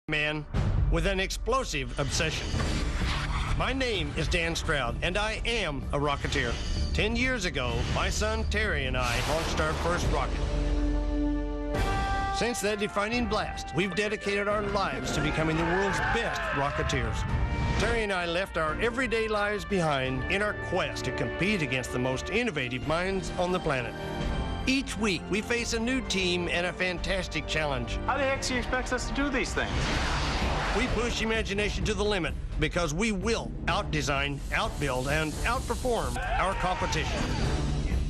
man with an explosive obsession. My name is Dan Stroud, and I am a Rocketeer. 10 years ago, my son Terry and I launched our first rocket. Since that defining blast, we've dedicated our lives to becoming the world's best Rocketeers. Terry and I left our everyday lives behind in our quest to compete against the most innovative minds on the planet. Each week, we face a new team and a fantastic challenge. How the heck do you expect us to do these things? We push imagination to the limit because we will outdesign, outbuild, and outperform our competition.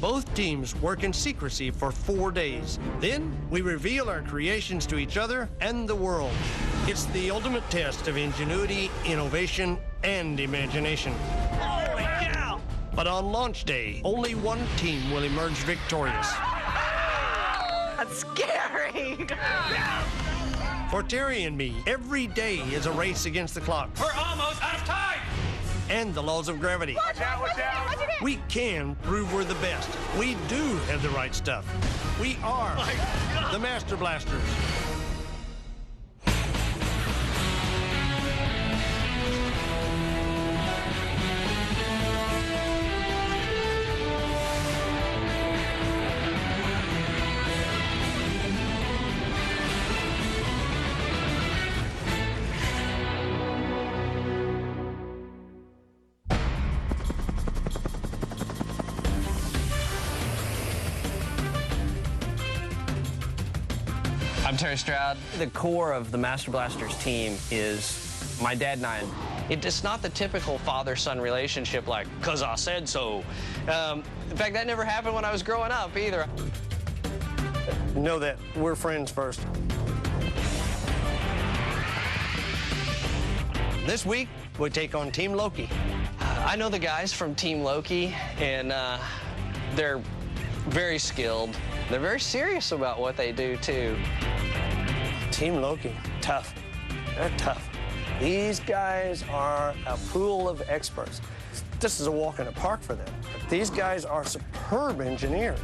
Both teams work in secrecy for 4 days. Then we reveal our creations to each other and the world. It's the ultimate test of ingenuity, innovation, and imagination. Holy cow! But on launch day, only one team will emerge victorious. That's scary. For Terry and me, every day is a race against the clock. We're almost out of time! And the laws of gravity. Watch out, watch out! We can prove we're the best. We do have the right stuff. We are the Master Blasters. I'm Terry Stroud. The core of the Master Blasters team is my dad and I. It's not the typical father-son relationship like, 'cause I said so. In fact, that never happened when I was growing up either. Know that we're friends first. This week, we take on Team Loki. I know the guys from Team Loki, and they're very skilled. They're very serious about what they do, too. Team Loki, tough. They're tough. These guys are a pool of experts. This is a walk in the park for them. But these guys are superb engineers.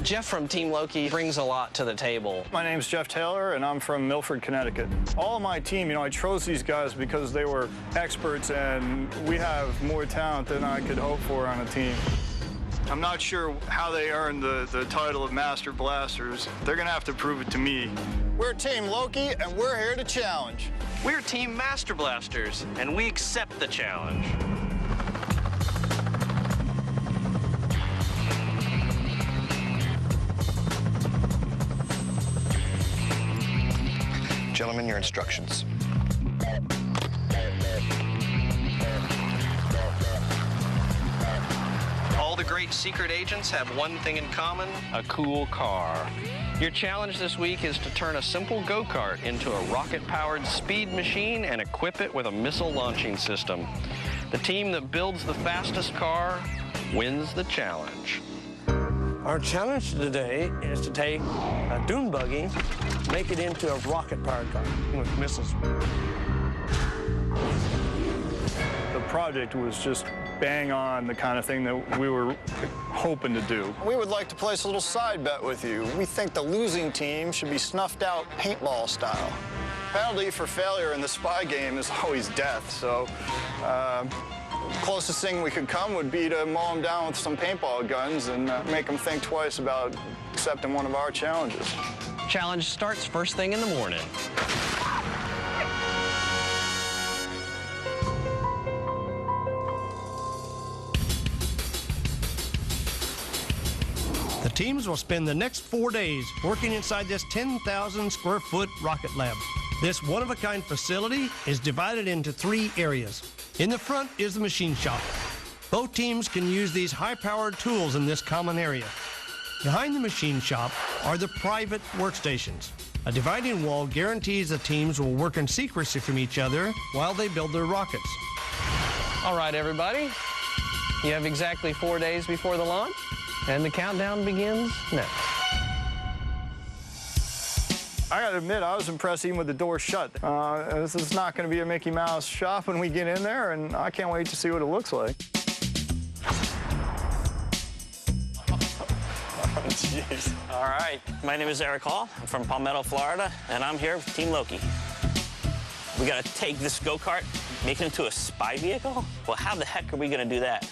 Jeff from Team Loki brings a lot to the table. My name's Jeff Taylor, and I'm from Milford, Connecticut. All of my team, I chose these guys because they were experts, and we have more talent than I could hope for on a team. I'm not sure how they earned the title of Master Blasters. They're gonna have to prove it to me. We're Team Loki, and we're here to challenge. We're Team Master Blasters, and we accept the challenge. Gentlemen, your instructions. All the great secret agents have one thing in common: a cool car. Your challenge this week is to turn a simple go-kart into a rocket-powered speed machine and equip it with a missile launching system. The team that builds the fastest car wins the challenge. Our challenge today is to take a dune buggy, make it into a rocket-powered car with missiles. The project was just bang on the kind of thing that we were hoping to do. We would like to place a little side bet with you. We think the losing team should be snuffed out paintball style. Penalty for failure in the spy game is always death, so closest thing we could come would be to mow them down with some paintball guns and make them think twice about accepting one of our challenges. Challenge starts first thing in the morning. The teams will spend the next 4 days working inside this 10,000 square foot rocket lab. This one-of-a-kind facility is divided into 3 areas. In the front is the machine shop. Both teams can use these high-powered tools in this common area. Behind the machine shop are the private workstations. A dividing wall guarantees the teams will work in secrecy from each other while they build their rockets. All right, everybody. You have exactly 4 days before the launch, and the countdown begins now. I gotta admit, I was impressed even with the door shut. This is not gonna be a Mickey Mouse shop when we get in there, and I can't wait to see what it looks like. Oh, jeez. All right, my name is Eric Hall. I'm from Palmetto, Florida, and I'm here with Team Loki. We gotta take this go-kart, make it into a spy vehicle? Well, how the heck are we gonna do that?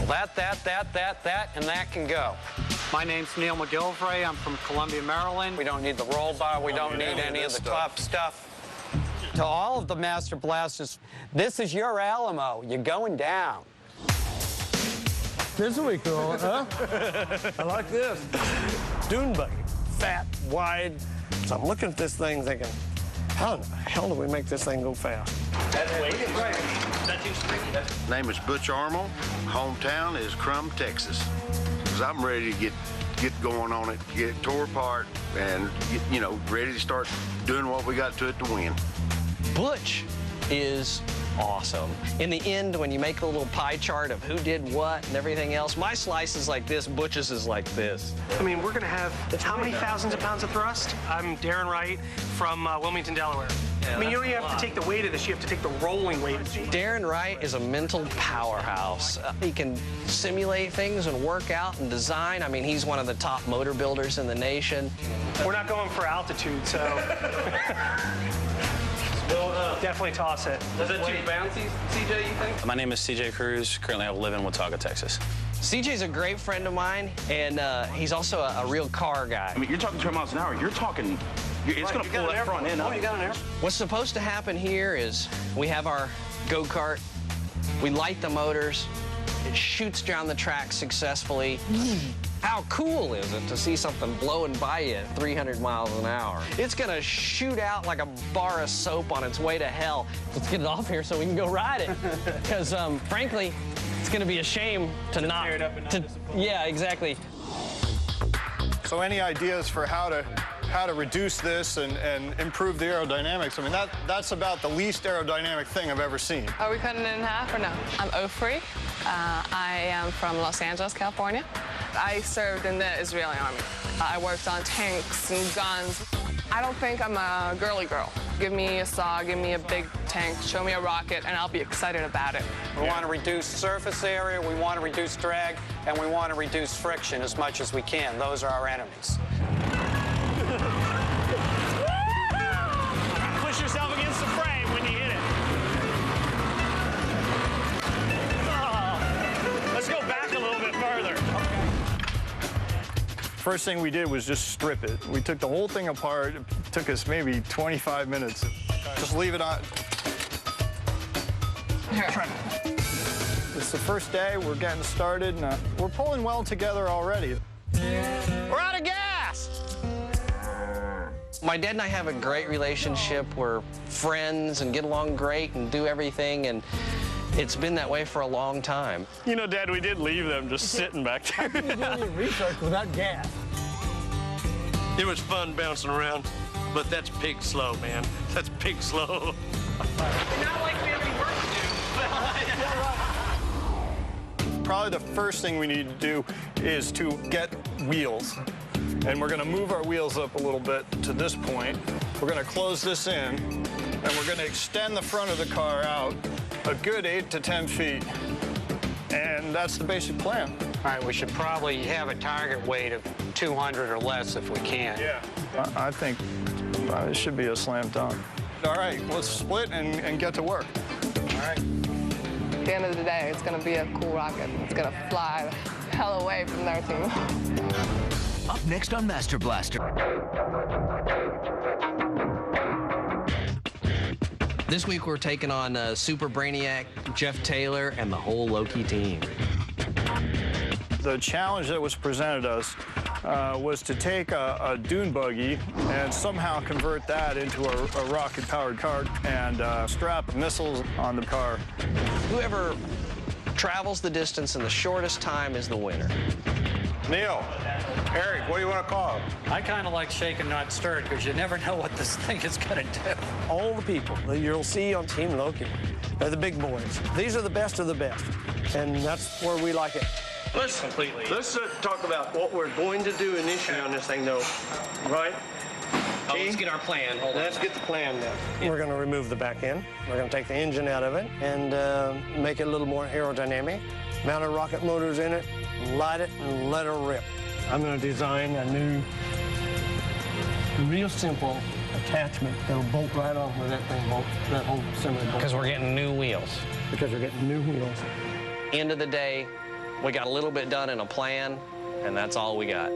That, and that can go. My name's Neil McGillivray. I'm from Columbia, Maryland. We don't need the roll bar. We don't need any of the top stuff. To all of the Master Blasters, this is your Alamo. You're going down. This will be cool, huh? I like this. Dune buggy, fat, wide. So I'm looking at this thing thinking, how the hell do we make this thing go fast? Name is Butch Armel. Hometown is Crum, Texas. 'Cause I'm ready to get going on it, get it tore apart, and ready to start doing what we got to it to win. Butch is awesome. In the end, when you make a little pie chart of who did what and everything else, my slice is like this, Butch's is like this. I mean, we're going to have how many thousands of pounds of thrust? I'm Darren Wright from Wilmington, Delaware. I mean, you don't even have to take the weight of this, you have to take the rolling weight. Darren Wright is a mental powerhouse. He can simulate things and work out and design. I mean, he's one of the top motor builders in the nation. We're not going for altitude, so definitely toss it. Is that too bouncy, CJ, you think? My name is CJ Cruz. Currently, I live in Watauga, Texas. CJ's a great friend of mine, and he's also a real car guy. I mean, you're talking 200 miles an hour. You're talking, it's going to pull that front end up. Oh, you got an air. What's supposed to happen here is we have our go-kart, we light the motors, it shoots down the track successfully. How cool is it to see something blowing by you at 300 miles an hour? It's gonna shoot out like a bar of soap on its way to hell. Let's get it off here so we can go ride it. Because frankly, it's gonna be a shame to not. Tear it up and not yeah, exactly. So any ideas for how to reduce this and improve the aerodynamics? I mean, that's about the least aerodynamic thing I've ever seen. Are we cutting it in half or no? I'm Ofri. I am from Los Angeles, California. I served in the Israeli army. I worked on tanks and guns. I don't think I'm a girly girl. Give me a saw, give me a big tank, show me a rocket, and I'll be excited about it. We want to reduce surface area, we want to reduce drag, and we want to reduce friction as much as we can. Those are our enemies. Push yourself against the frame when you hit it. Oh. Let's go back a little bit further. First thing we did was just strip it. We took the whole thing apart. It took us maybe 25 minutes. Just leave it on. It's the first day. We're getting started. And, we're pulling well together already. We're out of gas! My dad and I have a great relationship. We're friends and get along great and do everything, and it's been that way for a long time. You know, Dad, we did leave them just sitting back there. How can you do any research without gas? It was fun bouncing around, but that's pig slow, man. That's pig slow. Not like we have any work to do. Probably the first thing we need to do is to get wheels. And we're gonna move our wheels up a little bit to this point. We're gonna close this in, and we're gonna extend the front of the car out a good 8 to 10 feet. And that's the basic plan. All right, we should probably have a target weight of 200 or less if we can. Yeah. I think it should be a slam dunk. All right, let's split and get to work. All right. At the end of the day, it's going to be a cool rocket. It's going to fly the hell away from their team. Up next on Master Blaster. This week we're taking on Super Brainiac, Jeff Taylor, and the whole Loki team. The challenge that was presented us was to take a dune buggy and somehow convert that into a rocket-powered car and strap missiles on the car. Whoever travels the distance in the shortest time is the winner. Neil, Eric, what do you want to call it? I kind of like shaken, not stirred, because you never know what this thing is going to do. All the people that you'll see on Team Loki are the big boys. These are the best of the best, and that's where we like it. Let's talk about what we're going to do initially on this thing, though, right? Oh, let's get our plan. Hold on. Let's get the plan now. We're going to remove the back end. We're going to take the engine out of it and make it a little more aerodynamic. Mount our rocket motors in it, light it, and let her rip. I'm going to design a new, real simple attachment that'll bolt right on where that thing bolts, that whole assembly bolts. Because we're getting new wheels. Because we're getting new wheels. End of the day, we got a little bit done in a plan, and that's all we got.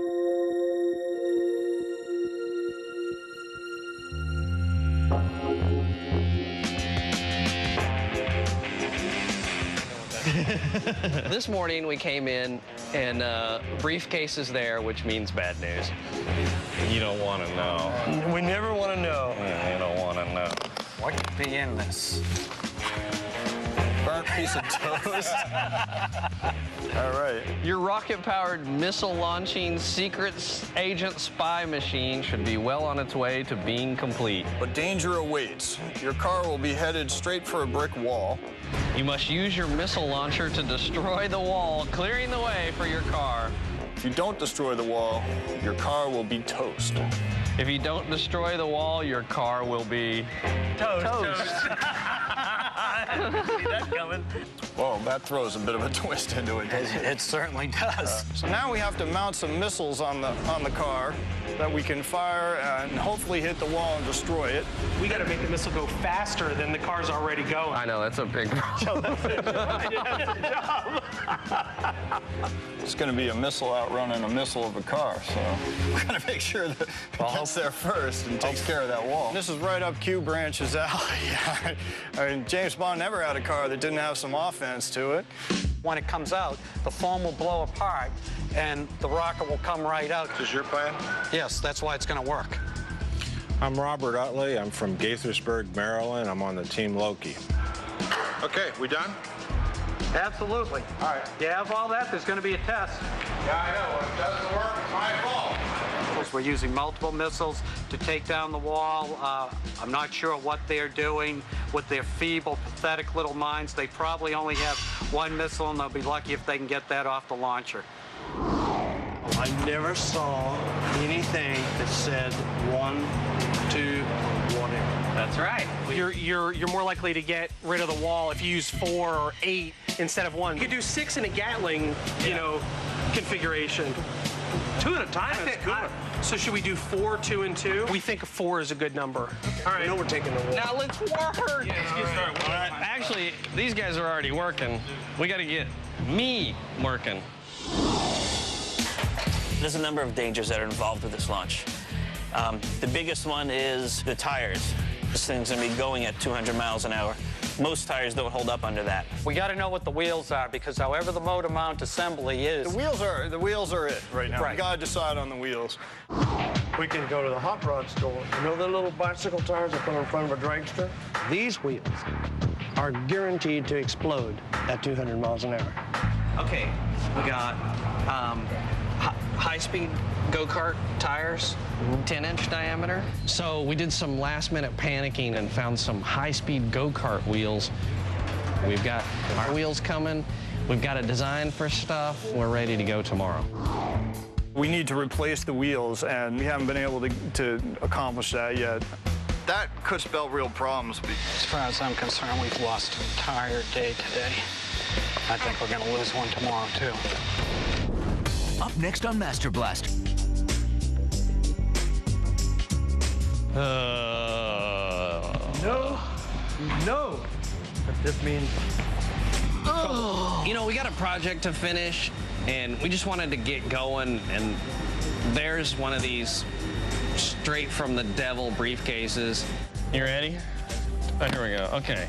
This morning we came in and briefcases there, which means bad news. You don't want to know. We never want to know. You don't want to know. What could be in this? Burnt piece of toast. All right. Your rocket-powered missile-launching secret agent spy machine should be well on its way to being complete. But danger awaits. Your car will be headed straight for a brick wall. You must use your missile launcher to destroy the wall, clearing the way for your car. If you don't destroy the wall, your car will be toast. If you don't destroy the wall, your car will be toast. See that coming? Whoa, that throws a bit of a twist into it, doesn't it? It certainly does. So now we have to mount some missiles on the car that we can fire and hopefully hit the wall and destroy it. We got to make the missile go faster than the car's already going. I know, that's a big problem. It's going to be a missile outrunning a missile of a car, so we're going to make sure that it gets there first and takes care of that wall. This is right up Q Branch's alley. I mean, James Bond never had a car that didn't have some offense to it. When it comes out, the foam will blow apart and the rocket will come right out. Is this your plan? Yes, that's why it's going to work. I'm Robert Utley. I'm from Gaithersburg, Maryland. I'm on the Team Loki. Okay, we done? Absolutely. All right. You have all that, there's going to be a test. Yeah, I know. If it doesn't work, it's my fault. We're using multiple missiles to take down the wall. I'm not sure what they're doing with their feeble, pathetic little minds. They probably only have one missile, and they'll be lucky if they can get that off the launcher. I never saw anything that said 1, 2, whatever. That's right. You're more likely to get rid of the wall if you use 4 or 8 instead of 1. You could do 6 in a Gatling, configuration. 2 at a time, that's good. So should we do 4, 2, and 2? We think 4 is a good number. Okay. All right. I know we're taking the wall. Now let's work. Actually, these guys are already working. We got to get me working. There's a number of dangers that are involved with this launch. The biggest one is the tires. This thing's going to be going at 200 miles an hour. Most tires don't hold up under that. We got to know what the wheels are, because however the motor mount assembly is... The wheels are it right now. Right. We got to decide on the wheels. We can go to the hot rod store. You know the little bicycle tires that put in front of a dragster? These wheels are guaranteed to explode at 200 miles an hour. Okay, we got high-speed go-kart tires, 10-inch diameter. So we did some last-minute panicking and found some high-speed go-kart wheels. We've got our wheels coming. We've got a design for stuff. We're ready to go tomorrow. We need to replace the wheels, and we haven't been able to accomplish that yet. That could spell real problems. As far as I'm concerned, we've lost an entire day today. I think we're going to lose one tomorrow, too. Up next on Master Blaster. No. But this means... You know, we got a project to finish, and we just wanted to get going, and there's one of these straight from the devil briefcases. You ready? Oh, here we go. Okay.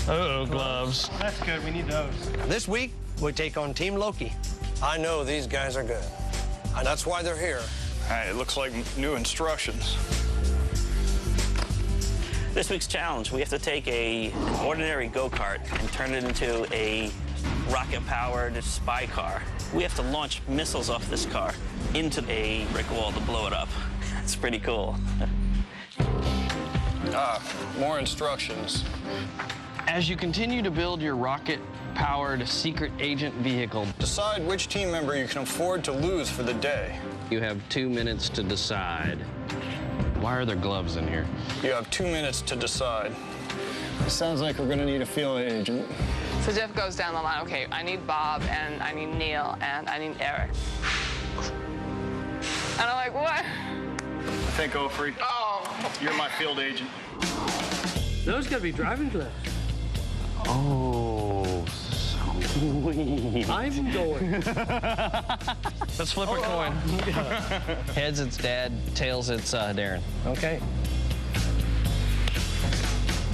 Uh-oh, gloves. That's good. We need those. This week, we take on Team Loki. I know these guys are good, and that's why they're here. All right, it looks like new instructions. This week's challenge, we have to take an ordinary go-kart and turn it into a rocket-powered spy car. We have to launch missiles off this car into a brick wall to blow it up. It's pretty cool. More instructions. As you continue to build your rocket-powered secret agent vehicle, Decide which team member you can afford to lose for the day. you have 2 minutes to decide. Why are there gloves in here? You have 2 minutes to decide. It sounds like we're going to need a field agent. So Jeff goes down the line. Okay, I need Bob, and I need Neil, and I need Eric. think, Ofri? Oh. You're my field agent. Those gotta be driving gloves. Oh, sweet. I'm going. Let's flip a coin. Heads, it's Dad. Tails, it's Darren. Okay.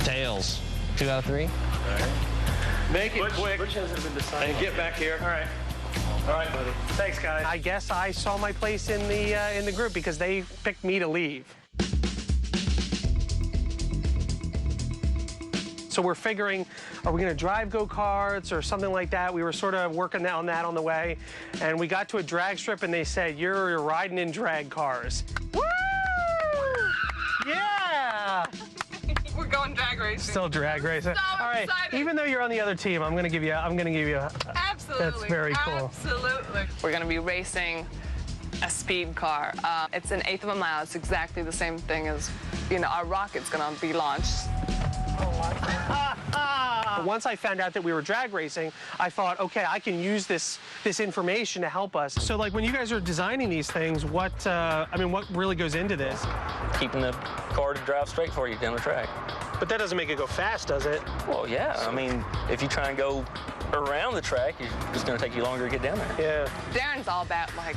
Tails. 2 out of 3. All right. Make it quick. Which hasn't been decided. And get back here. All right. All right, buddy. Thanks, guys. I guess I saw my place in the group because they picked me to leave. So we're figuring, are we going to drive go-karts or something like that? We were sort of working on that on the way, and we got to a drag strip, and they said, you're riding in drag cars. Woo! Yeah! We're going drag racing. Still drag racing. So all right. excited. Even though you're on the other team, I'm gonna give you. Absolutely. That's very cool. Absolutely. We're gonna be racing a speed car. It's an eighth of a mile. It's exactly the same thing as, our rocket's gonna be launched. Once I found out that we were drag racing, I thought, okay, I can use this information to help us. So, like, when you guys are designing these things, what really goes into this? Keeping the car to drive straight for you down the track. But that doesn't make it go fast, does it? Well, yeah. I mean, if you try and go around the track, it's going to take you longer to get down there. Yeah. Darren's all about, like,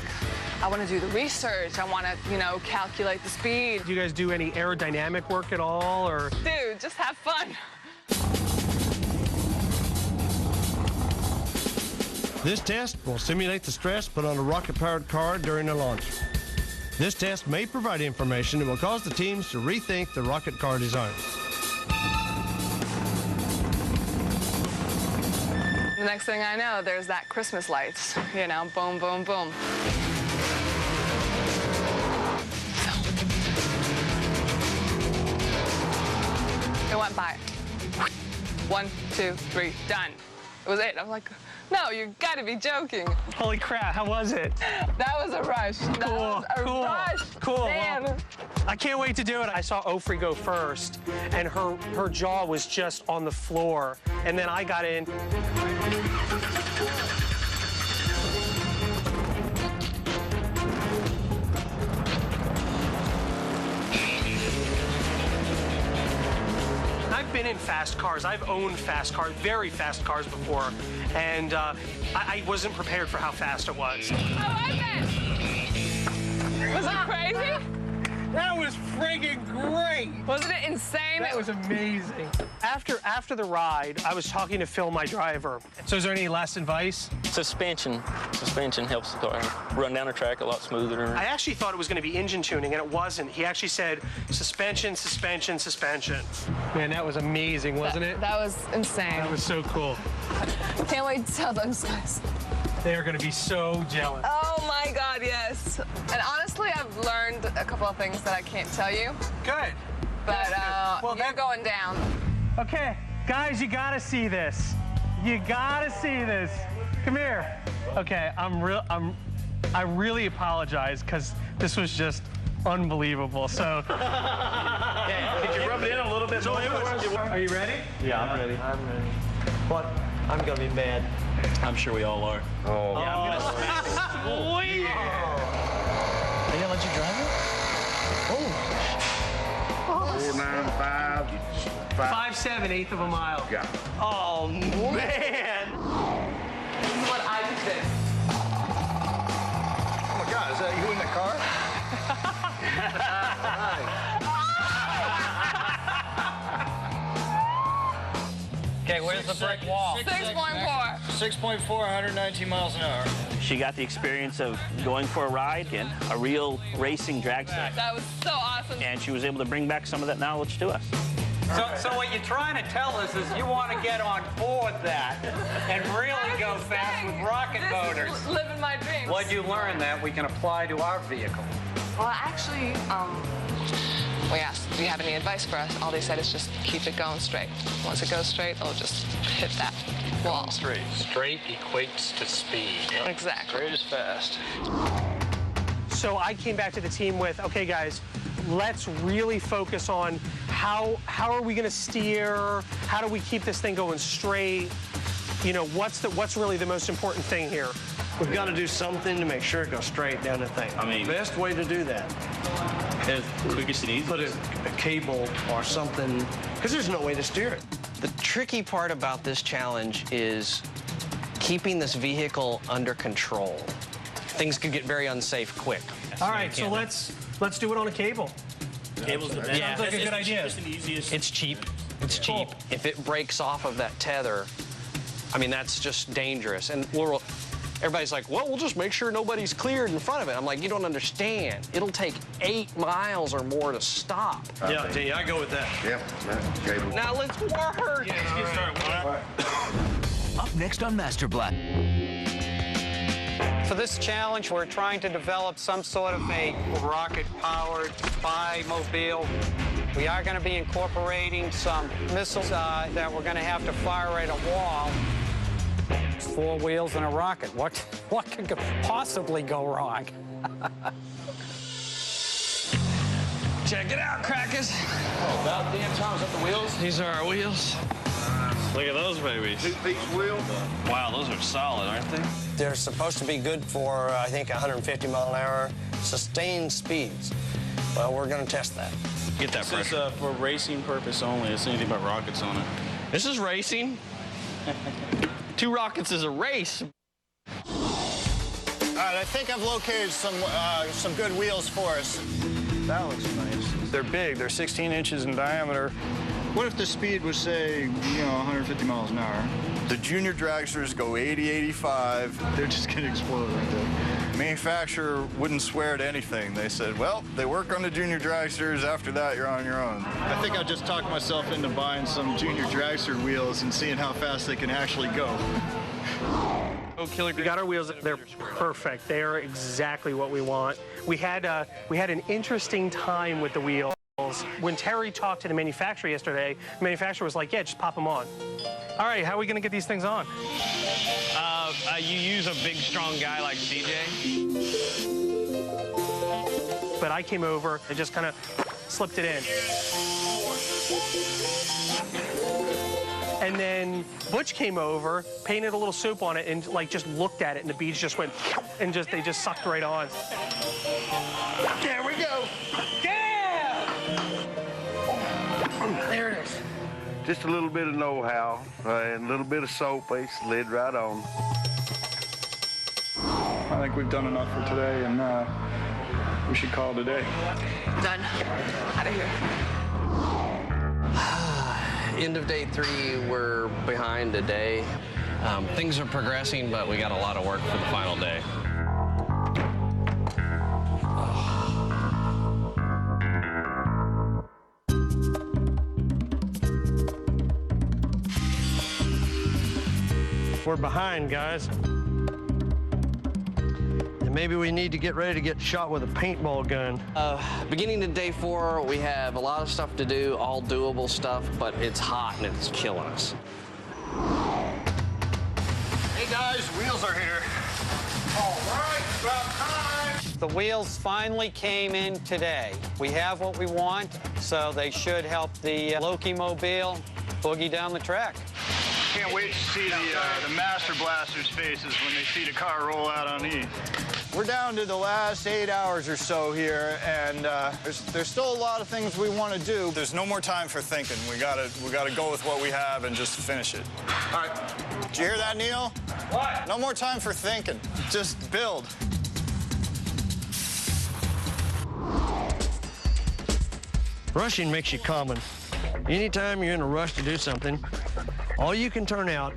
I want to do the research. I want to, calculate the speed. Do you guys do any aerodynamic work at all, or? Dude, just have fun. This test will simulate the stress put on a rocket-powered car during a launch. This test may provide information that will cause the teams to rethink the rocket car design. The next thing I know, there's that Christmas lights, boom, boom, boom. It went by. 1, 2, 3, done. It was it. I'm like, no, you gotta be joking. Holy crap, how was it? That was a rush. That was a rush. Cool. Damn. Well, I can't wait to do it. I saw Ofri go first, and her jaw was just on the floor. And then I got in. I've been in fast cars. I've owned fast cars, very fast cars before, and I wasn't prepared for how fast it was. How was it? Was it crazy? That was friggin' great. Wasn't it insane? That was amazing. After the ride, I was talking to Phil, my driver. So is there any last advice? Suspension helps the car run down the track a lot smoother. I actually thought it was going to be engine tuning, and it wasn't. He actually said suspension. Man, that was amazing, wasn't it? That was insane. That was so cool. Can't wait to tell those guys. They are going to be so jealous. Oh my God, yes. And honestly, I've learned a couple of things that I can't tell you. Good. But they're going down. Okay, guys, you got to see this. You got to see this. Come here. Okay, I really apologize because this was just unbelievable. So. Yeah, could you rub it in a little bit more? Are you ready? Yeah, I'm ready. But I'm going to be mad. I'm sure we all are. Oh. Yeah, I'm going to smack it. Sweet. Are you going to let you drive it? Oh. 495. 5'7", eighth of a mile. Yeah. Oh, man. This is what I did. Oh my God, is that you in the car? Okay, where's the brick wall? 6.4. 6.4, 119 miles an hour. She got the experience of going for a ride in a real racing drag strip. That was so awesome. And she was able to bring back some of that knowledge to us. So what you're trying to tell us is you want to get on board that and really go fast with rocket motors. This is living my dreams. What'd you learn that we can apply to our vehicle? Well, actually, we asked, do you have any advice for us? All they said is just keep it going straight. Once it goes straight, it'll just hit that wall. Straight. Straight equates to speed. Exactly. Straight is fast. So I came back to the team with, okay, guys, let's really focus on how are we going to steer? How do we keep this thing going straight? What's really the most important thing here? We've got to do something to make sure it goes straight down the thing. I mean, best way to do that is quickest and easiest. Put a cable or something, because there's no way to steer it. The tricky part about this challenge is keeping this vehicle under control. Things could get very unsafe quick. All right, so let's do it on a cable. Cable's the best. Sounds like a good idea. It's the easiest. It's cheap. It's cheap. If it breaks off of that tether, I mean, that's just dangerous. And everybody's like, well, we'll just make sure nobody's cleared in front of it. I'm like, you don't understand. It'll take 8 miles or more to stop. Yeah, I tell you, I go with that. Yep, that's cable. Now let's work. Yeah, let's get started. Up next on Master Blast. For this challenge, we're trying to develop some sort of a rocket-powered spy mobile. We are going to be incorporating some missiles that we're going to have to fire at a wall. 4 wheels and a rocket. What could possibly go wrong? Check it out, crackers. Oh, about damn time. Is that the wheels? These are our wheels. Look at those babies. 2-piece wheel. Wow, those are solid, aren't they? They're supposed to be good for, I think, 150 mile an hour sustained speeds. Well, we're going to test that. Get that pressure. This is for racing purpose only. It's anything but rockets on it. This is racing. 2 rockets is a race. All right, I think I've located some good wheels for us. That looks nice. They're big. They're 16 inches in diameter. What if the speed was, say, 150 miles an hour? The junior dragsters go 80, 85. They're just going to explode right there. Manufacturer wouldn't swear to anything. They said, well, they work on the junior dragsters. After that, you're on your own. I think I just talked myself into buying some junior dragster wheels and seeing how fast they can actually go. We got our wheels. They're perfect. They are exactly what we want. We had an interesting time with the wheels. When Terry talked to the manufacturer yesterday, the manufacturer was like, yeah, just pop them on. All right, how are we going to get these things on? You use a big, strong guy like CJ. But I came over and just kind of slipped it in. And then Butch came over, painted a little soup on it, and like just looked at it, and the beads just went, and they just sucked right on. There we go. Yeah! There it is. Just a little bit of know-how and a little bit of soap. They slid right on. I think we've done enough for today, and we should call it a day. Done. Out of here. End of day 3, we're behind a day. Things are progressing, but we got a lot of work for the final day. We're behind, guys. And maybe we need to get ready to get shot with a paintball gun. Beginning to day 4, we have a lot of stuff to do, all doable stuff, but it's hot and it's killing us. Hey guys, wheels are here. All right, about time. The wheels finally came in today. We have what we want, so they should help the Loki Mobile boogie down the track. Can't wait to see the Master Blasters' faces when they see the car roll out on these. We're down to the last 8 hours or so here, and there's still a lot of things we want to do. There's no more time for thinking. We gotta go with what we have and just finish it. All right. Did you hear that, Neil? What? No more time for thinking. Just build. Rushing makes you common. Anytime you're in a rush to do something, all you can turn out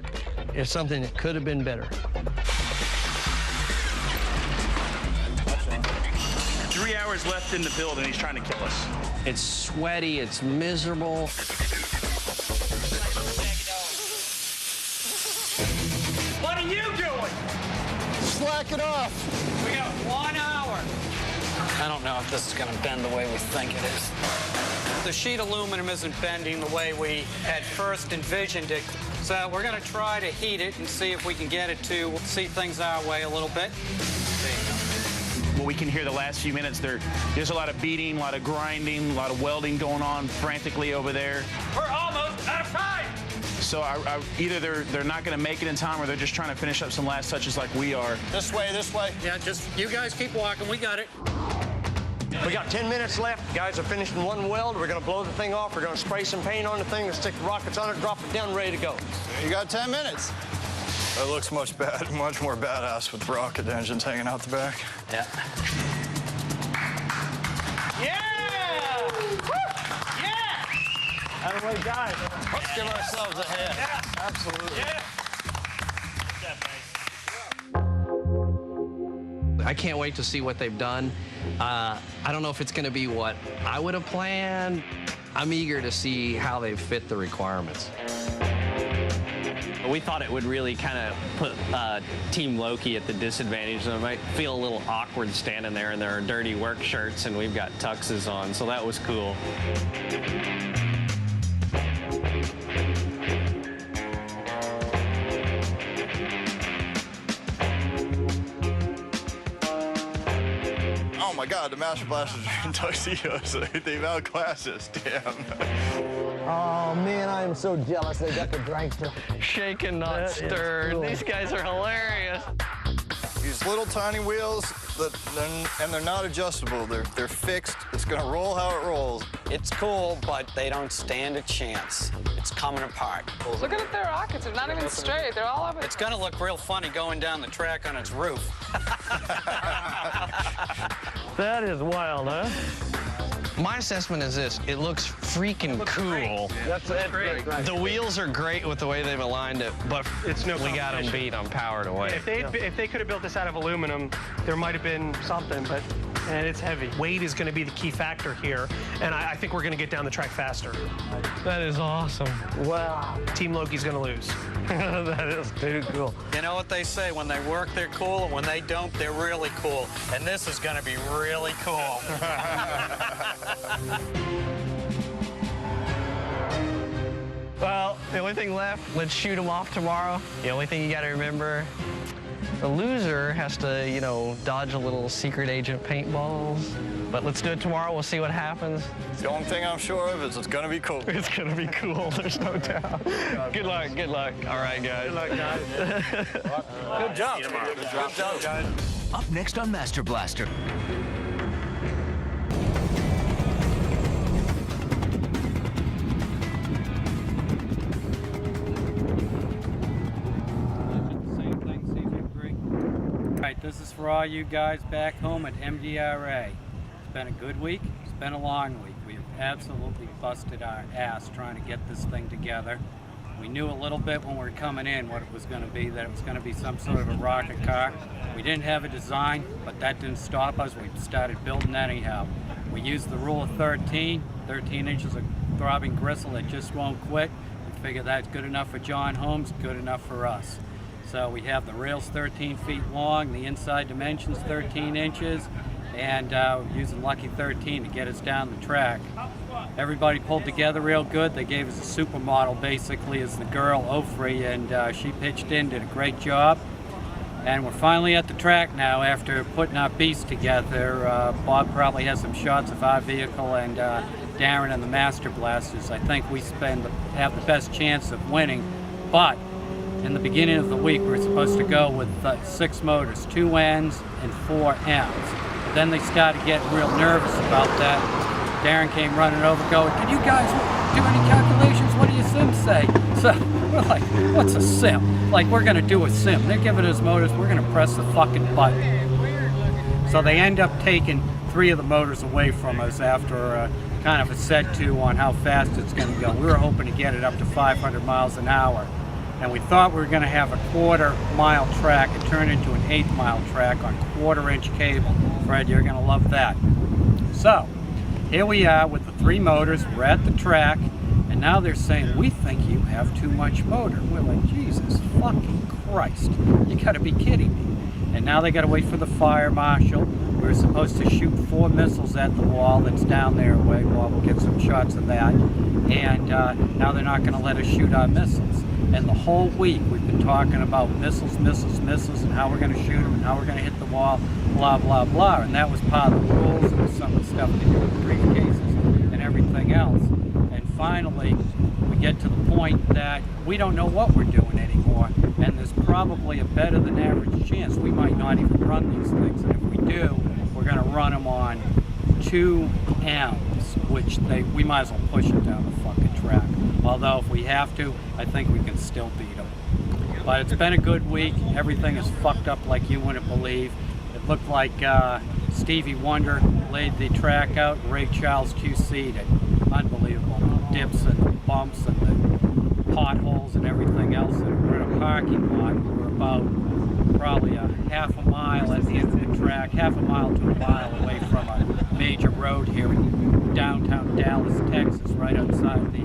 is something that could have been better. 3 hours left in the build, and he's trying to kill us. It's sweaty, it's miserable. What are you doing? Slack it off. We got 1 hour. I don't know if this is going to bend the way we think it is. The sheet aluminum isn't bending the way we had first envisioned it, so we're going to try to heat it and see if we can get it to see things our way a little bit. What we can hear the last few minutes, there's a lot of beating, a lot of grinding, a lot of welding going on frantically over there. We're almost out of time. So either they're not going to make it in time, or they're just trying to finish up some last touches like we are. This way, this way. Yeah, just you guys keep walking. We got it. We got 10 minutes left. Guys are finishing one weld. We're going to blow the thing off. We're going to spray some paint on the thing and stick the rockets on it, drop it down, ready to go. You got 10 minutes. That looks much more badass with rocket engines hanging out the back. Yeah. Yeah! Woo! Yeah! Out of the way, guys. Let's give ourselves a hand. Yeah. Absolutely. Yeah. I can't wait to see what they've done. I don't know if it's going to be what I would have planned. I'm eager to see how they fit the requirements. We thought it would really kind of put Team Loki at the disadvantage. They might feel a little awkward standing there in their dirty work shirts, and we've got tuxes on, so that was cool. Oh my God, the Master Blasters are in tuxedos. They've outclassed us, damn. Oh man, I am so jealous they got the dragster. Shaken, not stirred. Cool. These guys are hilarious. These little tiny wheels, and they're not adjustable. They're fixed. It's gonna roll how it rolls. It's cool, but they don't stand a chance. It's coming apart. Look at their rockets. They're not even straight. They're all over. It's gonna look real funny going down the track on its roof. That is wild, huh? My assessment is this: it looks freaking cool. That's great. The wheels are great with the way they've aligned it, but It's no we got them competition. beat on power to weight. If they could have built this out of aluminum, there might have been something, but and it's heavy. Weight is going to be the key factor here, and I think we're going to get down the track faster. That is awesome. Wow. Team Loki's going to lose. That is too cool. You know what they say, when they work, they're cool, and when they don't, they're really cool. And this is gonna be really cool. Well, the only thing left, let's shoot them off tomorrow. The only thing you got to remember, the loser has to, you know, dodge a little secret agent paintballs. But let's do it tomorrow. We'll see what happens. The only thing I'm sure of is it's gonna be cool. It's gonna be cool. There's no doubt. Good luck. Good luck. All right, guys. Good luck, guys. Good job. Good job, guys. Up next on Master Blaster. All right, this is for all you guys back home at MDRA. It's been a good week. It's been a long week. We've absolutely busted our ass trying to get this thing together. We knew a little bit when we were coming in what it was going to be, that it was going to be some sort of a rocket car. We didn't have a design, but that didn't stop us. We started building anyhow. We used the rule of 13 inches of throbbing gristle that just won't quit. We figured that's good enough for John Holmes, good enough for us. So we have the rails 13 feet long, the inside dimensions 13 inches, and we're using Lucky 13 to get us down the track. Everybody pulled together real good. They gave us a supermodel basically as the girl, Ofri, and she pitched in, did a great job. And we're finally at the track now after putting our beast together. Bob probably has some shots of our vehicle, and Darren and the Master Blasters. I think we have the best chance of winning, but in the beginning of the week, we were supposed to go with 6 motors, 2 N's and 4 M's. But then they started getting real nervous about that. Darren came running over going, "Can you guys do any calculations? What do your sims say?" So we're like, what's a sim? Like, we're gonna do a sim. They're giving us motors, we're gonna press the fucking button. So they end up taking 3 of the motors away from us after kind of a set to on how fast it's gonna go. We were hoping to get it up to 500 miles an hour. And we thought we were going to have a 1/4 mile track and turn into an 1/8 mile track on 1/4 inch cable. Fred, you're going to love that. So here we are with the 3 motors. We're at the track, and now they're saying, "We think you have too much motor." We're like, Jesus fucking Christ, you got to be kidding me. And now they got to wait for the fire marshal. We were supposed to shoot 4 missiles at the wall that's down their way. Well, we'll get some shots of that. And now they're not going to let us shoot our missiles. And the whole week we've been talking about missiles, and how we're going to shoot them, and how we're going to hit the wall, blah, blah, blah. And that was part of the rules, and some of the stuff they do with briefcases and everything else. And finally, we get to the point that we don't know what we're doing anymore, and there's probably a better than average chance we might not even run these things, and if we do, we're going to run them on 2 M's, which we might as well push it down the fucking track. Although if we have to, I think we can still beat them. But it's been a good week. Everything is fucked up like you wouldn't believe. It looked like Stevie Wonder laid the track out, and Ray Charles QC'd it. Unbelievable. Dips and bumps and the potholes and everything else. And we're in a parking lot. We're about probably a half a mile at the end of the track, half a mile to a mile away from a major road here in downtown Dallas, Texas, right outside the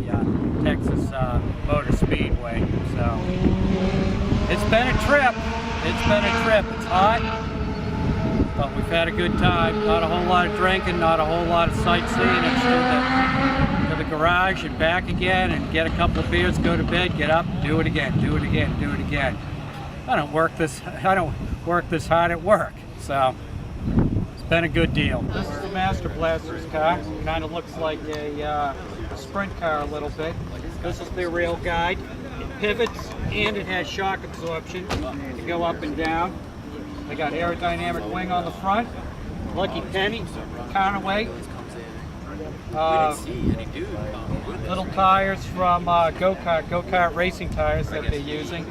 Texas Motor Speedway. So it's been a trip. It's been a trip. It's hot, but we've had a good time. Not a whole lot of drinking, not a whole lot of sightseeing. It's to the garage and back again and get a couple of beers, go to bed, get up, do it again, do it again, do it again. I don't work this hard at work, so it's been a good deal. This is the Master Blaster's car. Kind of looks like a sprint car a little bit. This is the rail guide. It pivots and it has shock absorption to go up and down. I got aerodynamic wing on the front, Lucky Penny, counterweight. Little tires from go-kart racing tires that they're using.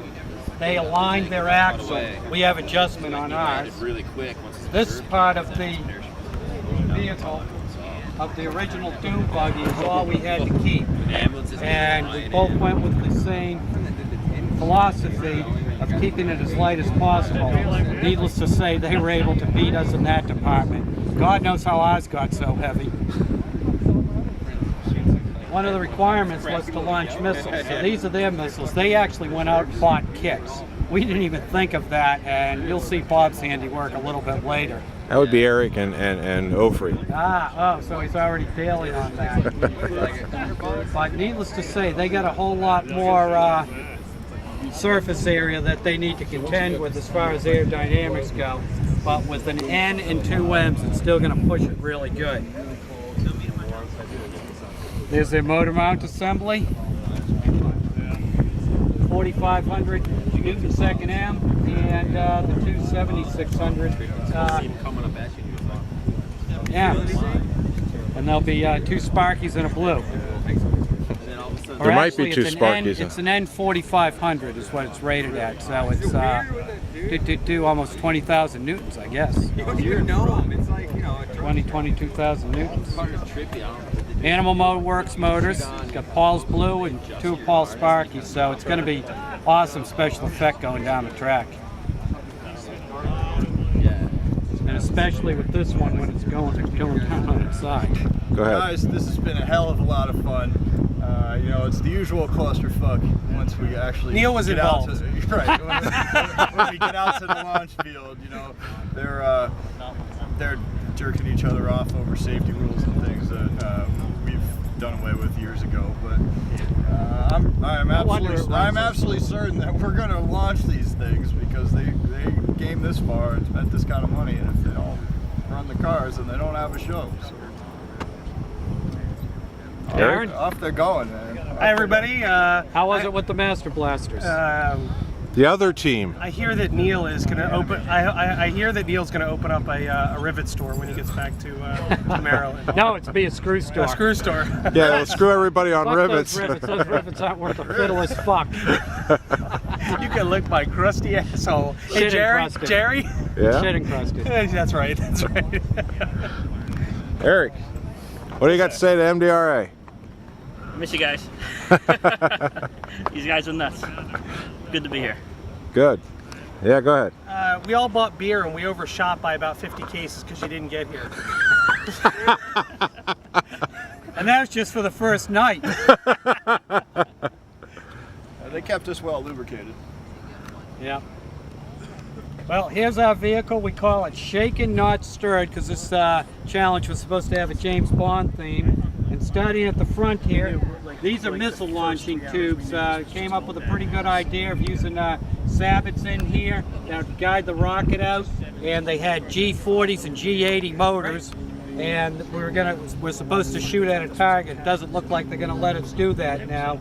They aligned their axle. We have adjustment on ours. This part of the vehicle, of the original Doom buggy, is all we had to keep. And we both went with the same philosophy of keeping it as light as possible. Needless to say, they were able to beat us in that department. God knows how ours got so heavy. One of the requirements was to launch missiles. So these are their missiles. They actually went out and bought kits. We didn't even think of that, and you'll see Bob's handiwork a little bit later. That would be Eric and Ofri. So he's already bailing on that. But needless to say, they got a whole lot more surface area that they need to contend with as far as aerodynamics go. But with an N and 2 M's, it's still going to push it really good. There's their motor mount assembly. 4,500 Newton second M and the 27600. Yeah. And there'll be 2 Sparkies and a blue. There might be 2 Sparkies. It's an N4500 is what it's rated at. So it's almost 20,000 newtons, I guess. You know them. It's like, 22,000 newtons. Animal Motor Works motors. It's got Paul's Blue and 2 Paul Sparkies, so it's going to be awesome special effect going down the track. And especially with this one when it's going down on its side. Go ahead. Guys, this has been a hell of a lot of fun. It's the usual clusterfuck once we actually Neil was involved. Right. When we get out to the launch field, they're jerking each other off over safety rules and things that we've done away with years ago. But I'm absolutely certain that we're going to launch these things because they came this far and spent this kind of money, and if they don't run the cars, then they don't have a show. So. Aaron? Off they're going, man. Hi, everybody. How was it with the Master Blasters? The other team. I hear that Neil is going to open. I hear that Neil's going to open up a rivet store when he gets back to Maryland. No, it's be a screw store. A screw store. Yeah, we'll screw everybody on Fuck rivets. Those rivets aren't worth a fiddle as fuck. You can lick my crusty asshole. Hey, Shit Jerry. encrusted. Jerry. Yeah. Shit encrusted. That's right. That's right. Eric, what do you got to say to MDRA? I miss you guys. These guys are nuts. Good to be here. Good. Yeah, go ahead. We all bought beer and we overshot by about 50 cases because you didn't get here. And that was just for the first night. They kept us well lubricated. Yeah. Well, here's our vehicle. We call it Shaken Not Stirred because this challenge was supposed to have a James Bond theme. And starting at the front here, these are missile launching tubes. Came up with a pretty good idea of using sabots in here that would guide the rocket out. And they had G40s and G80 motors. And we're supposed to shoot at a target. It doesn't look like they're going to let us do that now.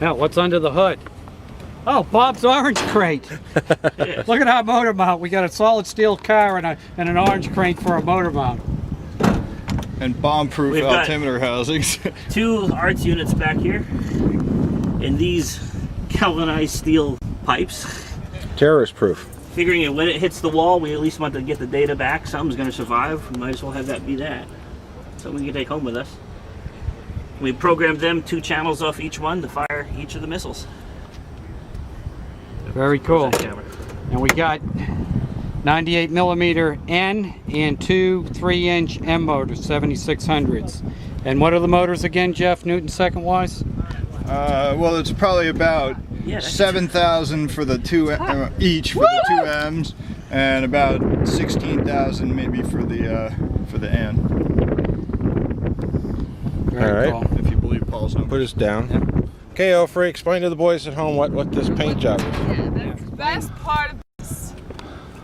Now, what's under the hood? Oh, Bob's orange crate. Look at our motor mount. We got a solid steel car and an orange crate for a motor mount. And bomb-proof altimeter housings. 2 ARTS units back here, and these galvanized steel pipes. Terrorist proof. Figuring when it hits the wall, we at least want to get the data back. Something's going to survive. We might as well have that be that. Something we can take home with us. We programmed them 2 channels off each one to fire each of the missiles. Very cool. And we got 98mm N and 2 3-inch M motors, 7600s. And what are the motors again, Jeff, Newton second wise? Well, it's probably about 7,000 for the 2 each for the 2 M's, and about 16,000 maybe for the N. All right. Cool. If you believe Paul's number. Put us down. Okay, Ofri, explain to the boys at home what this paint job is. Yeah, that's the best part of this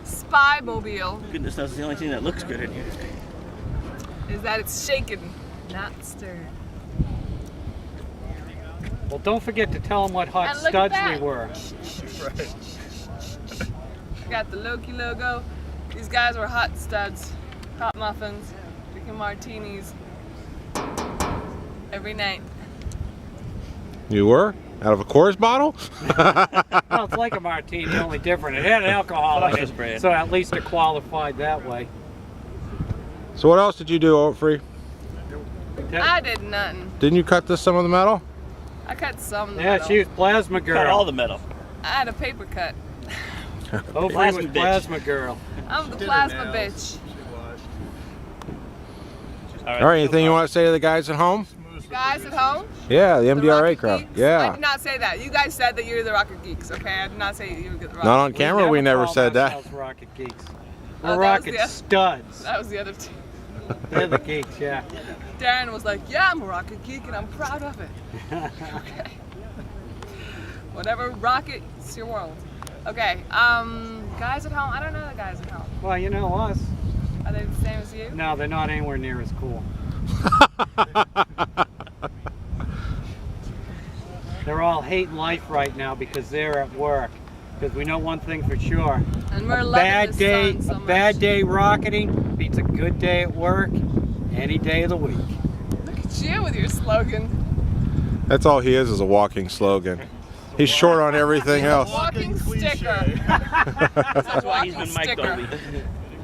Spy-mobile. Goodness, that's the only thing that looks good in here. Is that it's shaken, not stirred. Well, don't forget to tell them what hot And look at studs we that. were. Got the Loki logo. These guys were hot studs, hot muffins, drinking martinis every night. You were? Out of a Coors bottle? Well, it's like a martini, only different. It had alcohol in it, so at least it qualified that way. So what else did you do, Ofri? I did nothing. Didn't you cut some of the metal? I cut some of the Yeah, metal. she was plasma girl. Cut all the metal. I had a paper cut. Ofri was plasma girl. I'm the plasma bitch. All right, anything you want to say to the guys at home? Guys at home? Yeah, the MDRA crowd. I Yeah. did not say that. You guys said that you're the Rocket Geeks, okay? I did not say you were the Rocket Not on camera, we never said that. called Rocket Geeks. Oh, We're that was rocket the- studs. That was the other team. They're the geeks, yeah. Darren was like, yeah, I'm a Rocket Geek and I'm proud of it. Okay. Whatever rockets your world. Okay, guys at home, I don't know the guys at home. Well, you know us. Are they the same as you? No, they're not anywhere near as cool. They're all hating life right now because they're at work. Because we know one thing for sure. And we're a loving bad the day, sun so a much. bad day rocketing beats a good day at work any day of the week. Look at you with your slogan. That's all he is a walking slogan. He's short on everything else. Walking sticker. That's why he's been mic'd all week.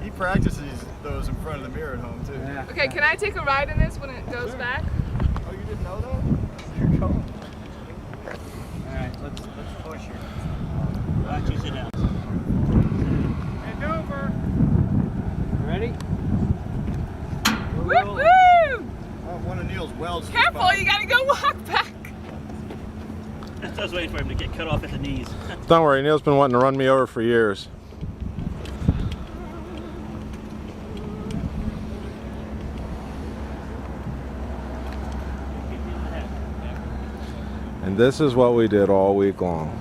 He practices those in front of the mirror at home too. Okay, can I take a ride in this when it goes back? Oh, you didn't know that? You're going. Alright, let's push her. Why don't you sit down? And over. Ready? Woo woo! One of Neil's welds. Careful, you gotta go walk back. I was waiting for him to get cut off at the knees. Don't worry, Neil's been wanting to run me over for years. And this is what we did all week long.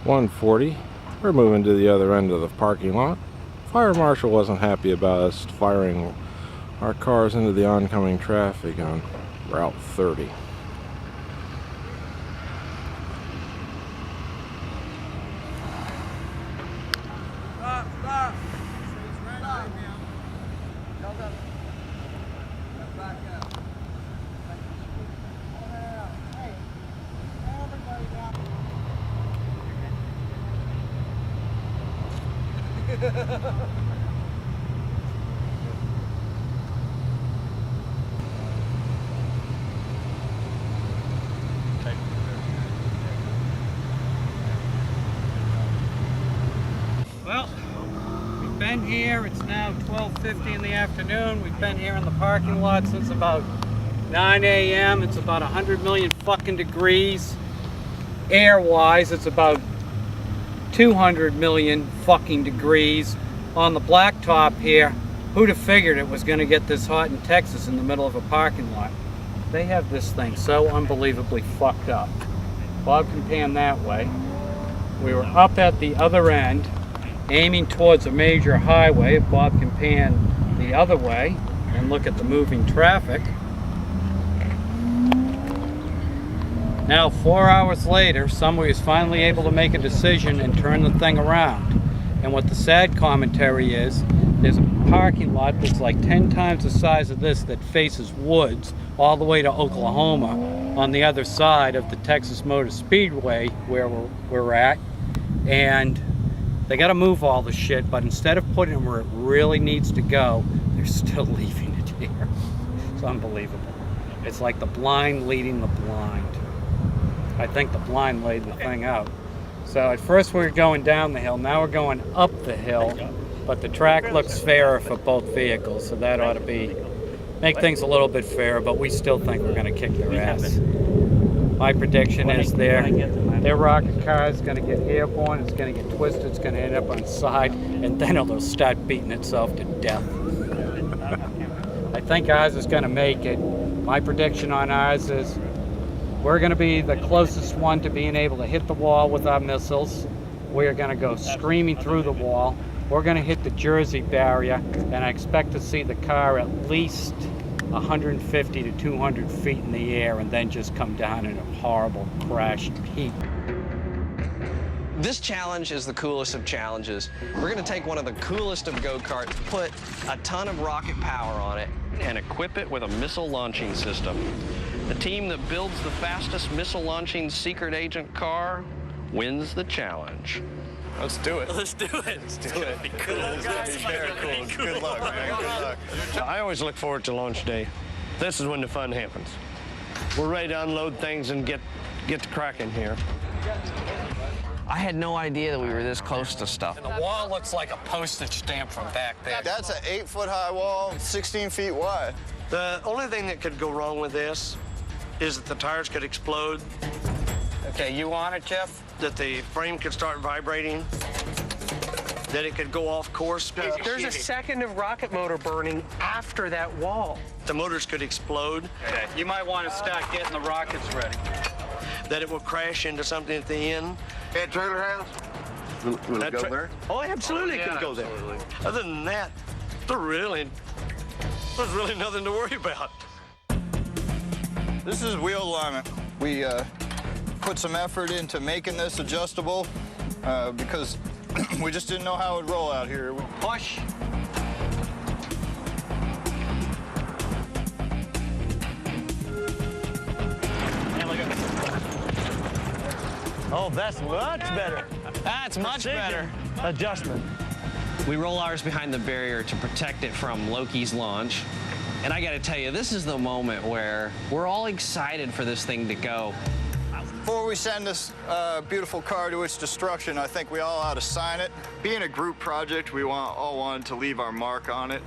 .140. We're moving to the other end of the parking lot. Fire marshal wasn't happy about us firing our cars into the oncoming traffic on Route 30. Well, we've been here. It's now 12:50 in the afternoon. We've been here in the parking lot since about 9 a.m. It's about 100 million fucking degrees. Air-wise, it's about 200 million fucking degrees. On the blacktop here, who'd have figured it was going to get this hot in Texas in the middle of a parking lot? They have this thing so unbelievably fucked up. Bob can pan that way. We were up at the other end, aiming towards a major highway. If Bob can pan the other way and look at the moving traffic. Now, 4 hours later, somebody is finally able to make a decision and turn the thing around. And what the sad commentary is, there's a parking lot that's like 10 times the size of this that faces woods all the way to Oklahoma on the other side of the Texas Motor Speedway where we're at. And they got to move all the shit, but instead of putting it where it really needs to go, they're still leaving it here. It's unbelievable. It's like the blind leading the blind. I think the blind laid the thing out. So at first we were going down the hill, now we're going up the hill, but the track looks fairer for both vehicles, so that ought to make things a little bit fairer, but we still think we're going to kick their ass. My prediction is their rocket car is going to get airborne, it's going to get twisted, it's going to end up on its side, and then it'll start beating itself to death. I think ours is going to make it. My prediction on ours is we're going to be the closest one to being able to hit the wall with our missiles. We're going to go screaming through the wall. We're going to hit the Jersey barrier, and I expect to see the car at least 150 to 200 feet in the air and then just come down in a horrible crash heap. This challenge is the coolest of challenges. We're going to take one of the coolest of go-karts, put a ton of rocket power on it, and equip it with a missile launching system. The team that builds the fastest missile launching secret agent car wins the challenge. Let's do it. Let's do it. Let's do it. Be cool. It's gonna be very cool. Good luck, man. Good luck. I always look forward to launch day. This is when the fun happens. We're ready to unload things and get to cracking here. I had no idea that we were this close to stuff. The wall looks like a postage stamp from back there. That's an 8-foot-high wall, 16 feet wide. The only thing that could go wrong with this is that the tires could explode. Okay, you want it, Jeff? That the frame could start vibrating. That it could go off course. There's a second of rocket motor burning after that wall. The motors could explode. Okay, you might want to start getting the rockets ready. That it will crash into something at the end. That trailer house? Will it go there? Oh, absolutely, it could go there. Other than that, there's really nothing to worry about. This is wheel alignment. We put some effort into making this adjustable because we just didn't know how it would roll out here. Push. Oh, that's much better. That's much better. Adjustment. We roll ours behind the barrier to protect it from Loki's launch. And I gotta tell you, this is the moment where we're all excited for this thing to go. Before we send this beautiful car to its destruction, I think we all ought to sign it. Being a group project, we all wanted to leave our mark on it.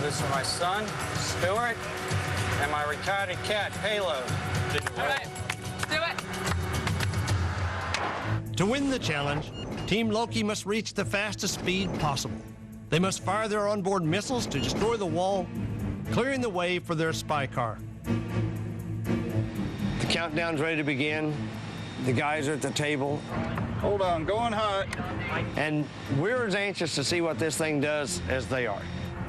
This is for my son, Stuart, and my retarded cat, Payload. All right, let's do it. To win the challenge, Team Loki must reach the fastest speed possible. They must fire their onboard missiles to destroy the wall, clearing the way for their spy car. The countdown's ready to begin. The guys are at the table. Hold on, going hot. And we're as anxious to see what this thing does as they are.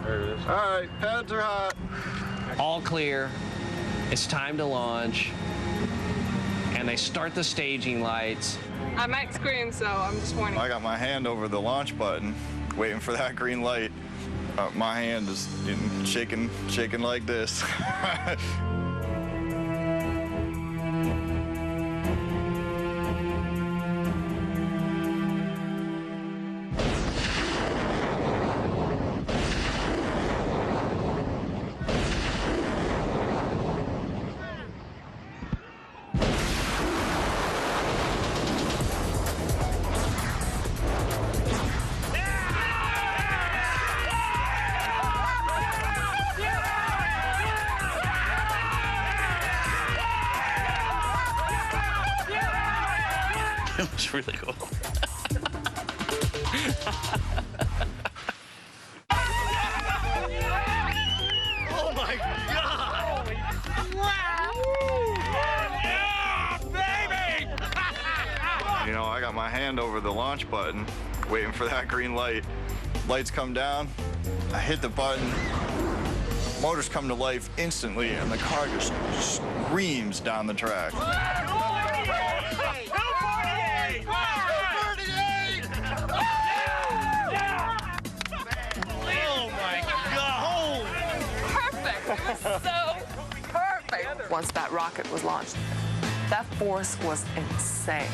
There it is. All right, pads are hot. All clear. It's time to launch. And they start the staging lights. I might scream, so I'm just warning. I got my hand over the launch button, waiting for that green light. My hand is shaking like this. It was really cool. Oh my God! Yeah, baby! You know, I got my hand over the launch button, waiting for that green light. Lights come down, I hit the button, Motors come to life instantly, and the car just screams down the track. So perfect. Once that rocket was launched, that force was insane.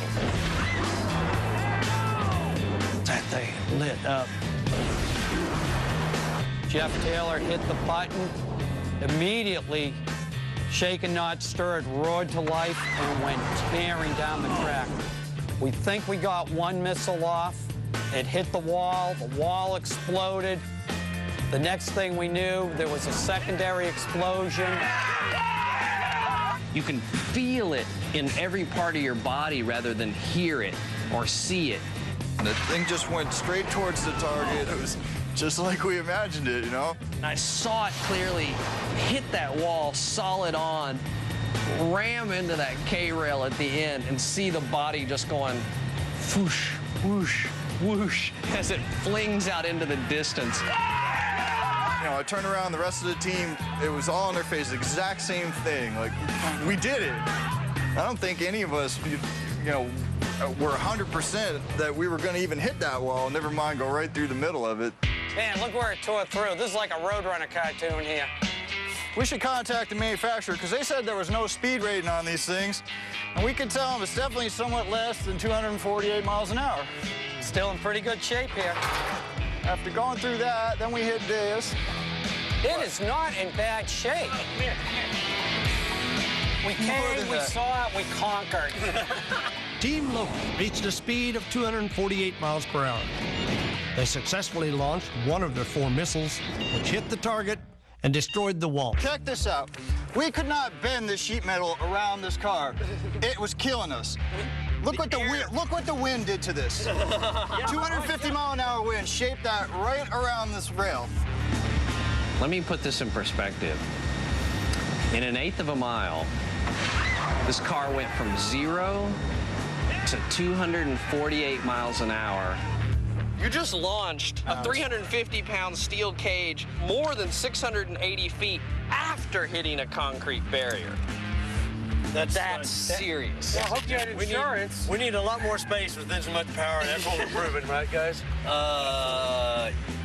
That thing lit up. Jeff Taylor hit the button, immediately shaken, not stirred, roared to life, and went tearing down the track. We think we got one missile off. It hit the wall exploded. The next thing we knew, there was a secondary explosion. You can feel it in every part of your body rather than hear it or see it. And the thing just went straight towards the target. It was just like we imagined it, you know? I saw it clearly hit that wall solid on, ram into that K-rail at the end, and see the body just going whoosh, whoosh, whoosh as it flings out into the distance. You know, I turned around, the rest of the team, it was all on their face, the exact same thing. Like, we did it. I don't think any of us, you know, were 100% that we were going to even hit that wall, never mind go right through the middle of it. Man, look where it tore through. This is like a Roadrunner cartoon here. We should contact the manufacturer because they said there was no speed rating on these things, and we could tell them it's definitely somewhat less than 248 miles an hour. Still in pretty good shape here. After going through that, then we hit this. It is not in bad shape. We came, we saw it, we conquered. Team Logan reached a speed of 248 miles per hour. They successfully launched one of their 4 missiles, which hit the target and destroyed the wall. Check this out. We could not bend the sheet metal around this car. It was killing us. Look what the wind did to this. 250 mile an hour wind shaped that right around this rail. Let me put this in perspective. In an eighth of a mile, this car went from 0 to 248 miles an hour. You just launched a 350-pound steel cage more than 680 feet after hitting a concrete barrier. That's serious. Well, I hope you had insurance. We need a lot more space within so much power, and that's what we're proving, right, guys?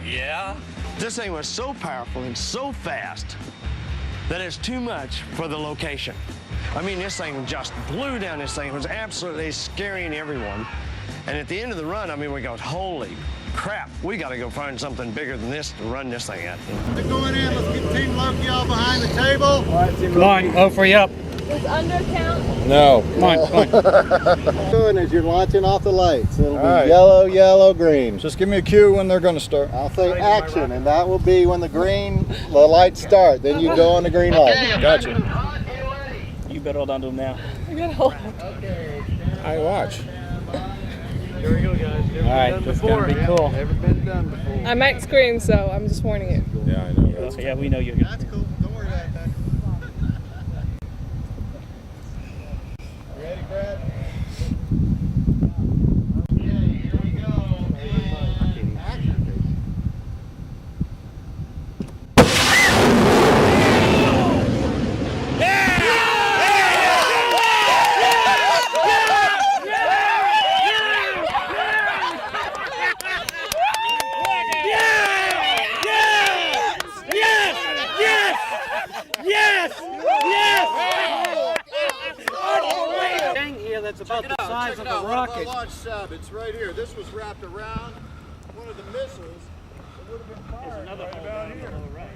Yeah. This thing was so powerful and so fast that it's too much for the location. I mean, this thing just blew down this thing. It was absolutely scaring everyone. And at the end of the run, I mean, we go, holy crap, we got to go find something bigger than this to run this thing at. They're going in. Let's get Team Loki all behind the table. All right, Come on, Ofri up. Does under count? No. Come on. Doing as you're launching off the lights. It'll be yellow, yellow, green. Just give me a cue when they're going to start. I'll say action, and that will be when the lights start. Then you go on the green light. Gotcha. You better hold on to him now. I gotta hold on. I watch. Here we go, guys. All right, this is going to be cool. Never been done before. I might scream, so I'm just warning you. Yeah, I know. Yeah, we know you're good. That's cool. Don't worry about that. Ready, Brad? Okay, here we go. Action. Thing here that's about the size of a rocket. Launch sub. It's right here. This was wrapped around one of the missiles. It would have been fired. There's another hole down on the lower right.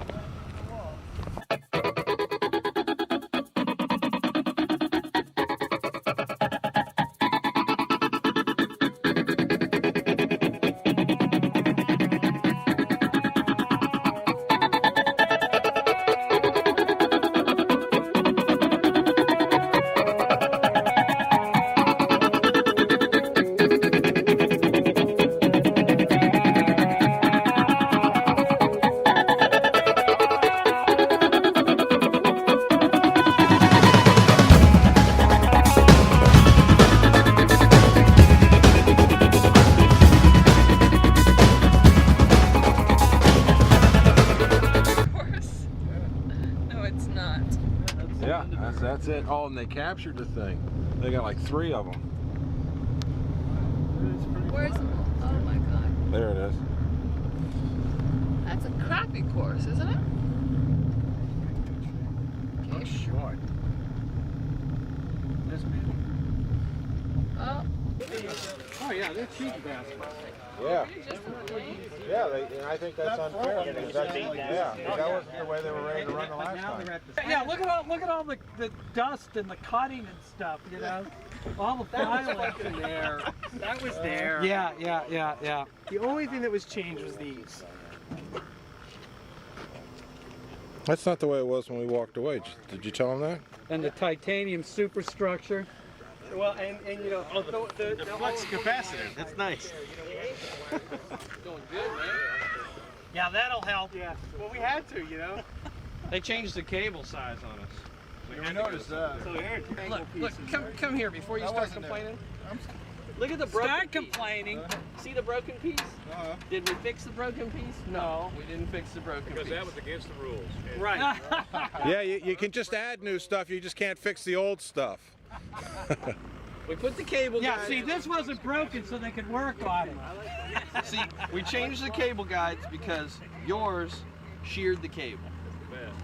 And oh, and they captured the thing. They got like 3 of them. Where's the ball? Oh my God. There it is. That's a crappie course, isn't it? Looks short. This many. Oh. Oh yeah, they're cheap basketball. Yeah. Yeah, I think that's unfair. Yeah, that wasn't the way they were ready to run the last time. Yeah, look at all the dust and the cutting and stuff, you know. All the filings in there. That was there. Yeah. The only thing that was changed was these. That's not the way it was when we walked away. Did you tell them that? And the titanium superstructure. Well, and you know, the flux capacitor. That's nice. Going good, man. Yeah, that'll help. Yeah. Well, we had to, you know. They changed the cable size on us. We noticed that. So we heard. Look, come here before you start complaining. Look at the broken Start complaining. See the broken piece? Did we fix the broken piece? No, we didn't fix the broken piece. Because that was against the rules. Right. Yeah, you can just add new stuff. You just can't fix the old stuff. We put the cable guides. Yeah, see, this wasn't broken so they could work on it. See, we changed the cable guides because yours sheared the cable.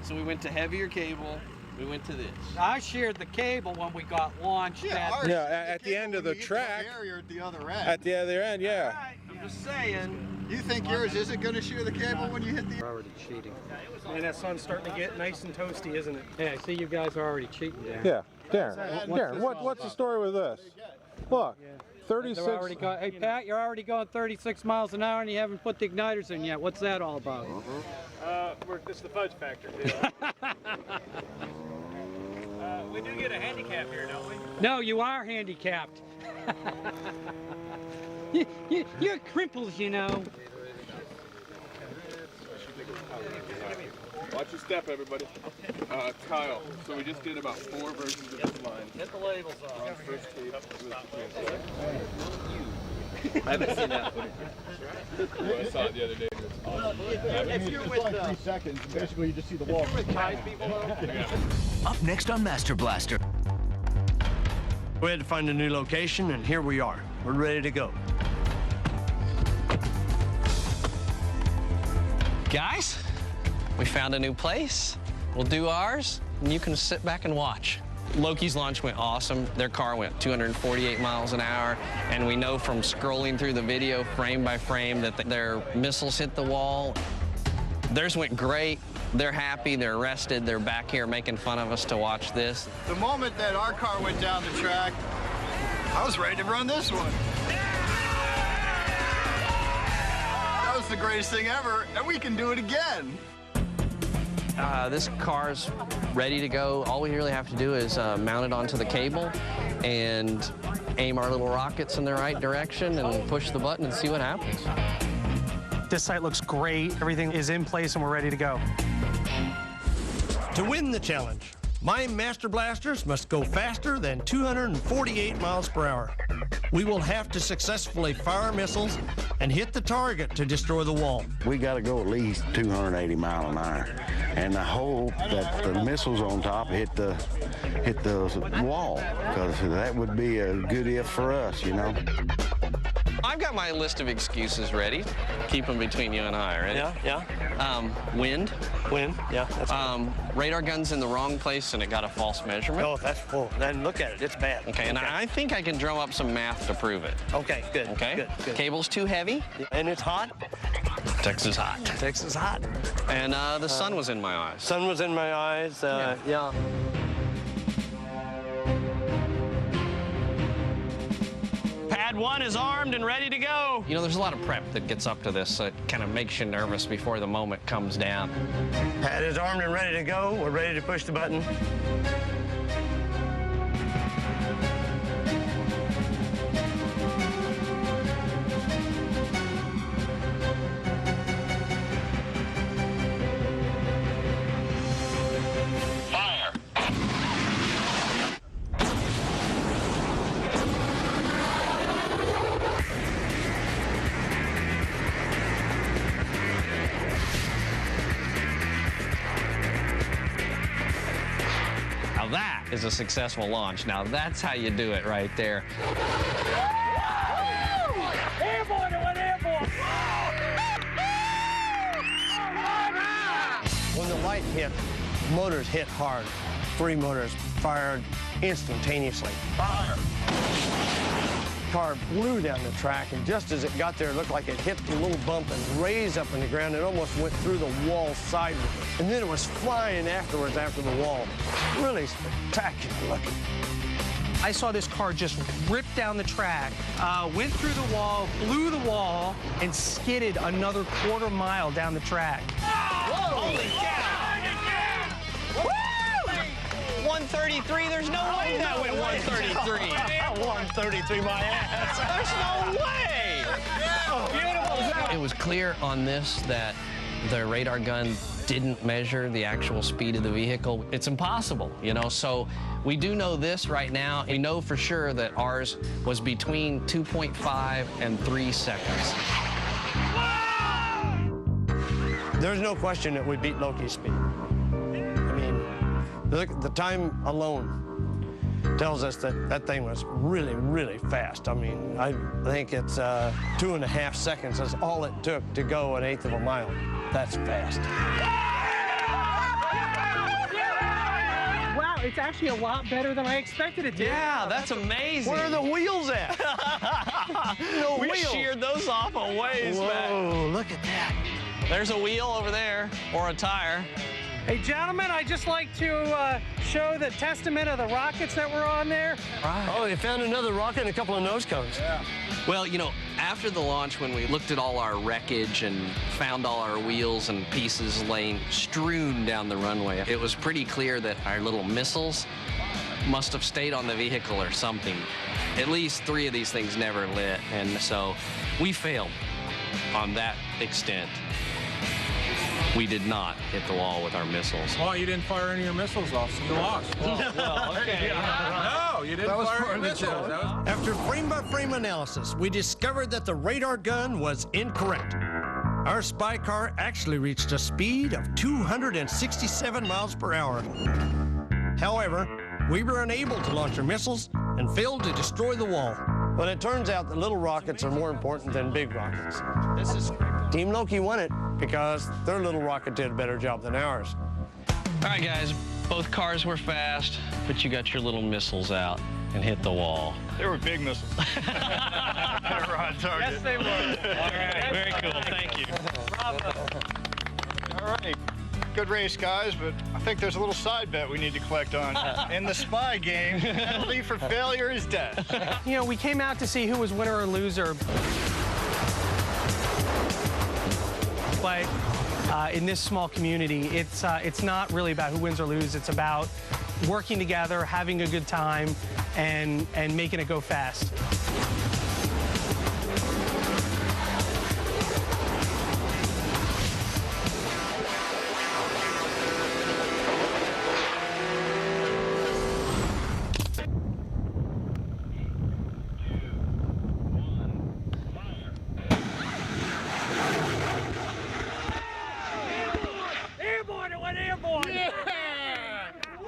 So we went to heavier cable. We went to this. I sheared the cable when we got launched. At the end of the track. At the other end. At the other end, yeah. I'm just saying. You think yours isn't going to shear the cable when you hit the... We're already cheating. And that sun's starting to get nice and toasty, isn't it? Yeah, I see you guys are already cheating there. Yeah, Darren, what's the story with this? Look, 36. Hey, Pat, you're already going 36 miles an hour and you haven't put the igniters in yet. What's that all about? It's the fudge factor. We do get a handicap here, don't we? No, you are handicapped. You're crimples, you know. Watch your step, everybody. Kyle, so we just did about 4 versions of this line. Get the labels off. First tape. I haven't seen that footage. I saw it the other day. It's awesome. If you're with 3 seconds, basically you just see the wall. Up next on Master Blaster. We had to find a new location, and here we are. We're ready to go. Guys, we found a new place. We'll do ours, and you can sit back and watch. Loki's launch went awesome. Their car went 248 miles an hour, and we know from scrolling through the video frame by frame that their missiles hit the wall. Theirs went great. They're happy, they're rested, they're back here making fun of us to watch this. The moment that our car went down the track, I was ready to run this one. That was the greatest thing ever, and we can do it again. This car's ready to go. All we really have to do is mount it onto the cable and aim our little rockets in the right direction and push the button and see what happens. This site looks great. Everything is in place and we're ready to go. To win the challenge, my Master Blasters must go faster than 248 miles per hour. We will have to successfully fire missiles and hit the target to destroy the wall. We got to go at least 280 mile an hour, and I hope that the missiles on top hit the wall, because that would be a good if for us, you know. I've got my list of excuses ready. Keep them between you and I, ready? Yeah. Wind. Yeah. That's Radar gun's in the wrong place and it got a false measurement. Oh, that's full. Then look at it. It's bad. Okay, and I think I can drum up some math to prove it. Okay, good. Okay? Good. Cable's too heavy. And it's hot. Texas hot. Texas hot. And the sun was in my eyes. Sun was in my eyes. Yeah. Pad 1 is armed and ready to go. You know, there's a lot of prep that gets up to this, so it kind of makes you nervous before the moment comes down. Pad is armed and ready to go. We're ready to push the button. is a successful launch. Now that's how you do it right there. Airborne, it went airborne. When the light hit, motors hit hard. 3 motors fired instantaneously. Fire! Car blew down the track, and just as it got there, it looked like it hit the little bump and raised up in the ground. It almost went through the wall sideways. And then it was flying afterwards after the wall. Really spectacular looking. I saw this car just rip down the track, went through the wall, blew the wall, and skidded another quarter mile down the track. Holy cow! 133, there's no way that went 133. 133, my ass. There's no way. Beautiful. It was clear on this that the radar gun didn't measure the actual speed of the vehicle. It's impossible, you know, so we do know this right now. We know for sure that ours was between 2.5 and 3 seconds. There's no question that we beat Loki's speed. I mean, look, the time alone tells us that that thing was really, really fast. I mean, I think it's 2.5 seconds. That's all it took to go 1/8 of a mile. That's fast. Wow, it's actually a lot better than I expected it to. Yeah, that's amazing. Where are the wheels at? No we wheels. sheared those off a ways back. Whoa, look at that. There's a wheel over there, or a tire. Hey, gentlemen, I'd just like to show the testament of the rockets that were on there. Right. Oh, they found another rocket and a couple of nose cones. Yeah. Well, you know, after the launch, when we looked at all our wreckage and found all our wheels and pieces laying strewn down the runway, it was pretty clear that our little missiles must have stayed on the vehicle or something. At least 3 of these things never lit, and so we failed on that extent. We did not hit the wall with our missiles. Well, you didn't fire any of your missiles off, so you lost. Well, okay. No, you didn't fire any missiles. After frame-by-frame analysis, we discovered that the radar gun was incorrect. Our spy car actually reached a speed of 267 miles per hour. However, we were unable to launch our missiles and failed to destroy the wall. But it turns out that little rockets are more important than big rockets. This is Team Loki won it because their little rocket did a better job than ours. All right, guys, both cars were fast, but you got your little missiles out and hit the wall. They were big missiles. They were on target. Yes, they were. All right, very cool. Thank you. Bravo. All right. Good race, guys, but I think there's a little side bet we need to collect on. In the spy game, the penalty for failure is death. You know, we came out to see who was winner or loser. But in this small community, it's not really about who wins or loses. It's about working together, having a good time, and making it go fast. Airborne, it went airborne. Yeah. Woo!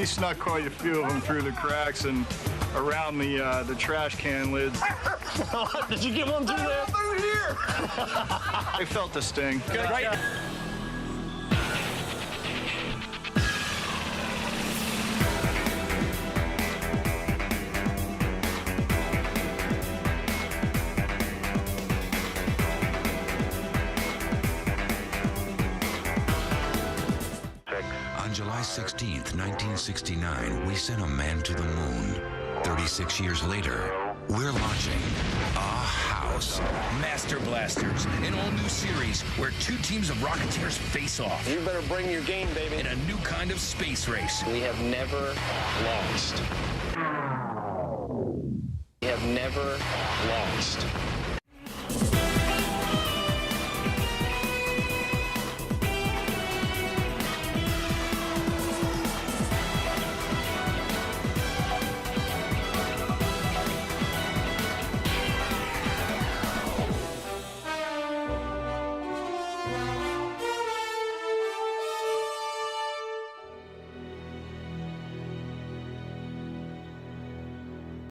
We snuck quite a few of them through the cracks and around the trash can lids. Did you get one through there? Through here. I felt the sting. Good. Right. On July 16th, 1969, we sent a man to the moon. 36 years later, we're launching a house. Master Blasters, an all-new series where two teams of Rocketeers face off. You better bring your game, baby. In a new kind of space race. We have never lost. We have never lost.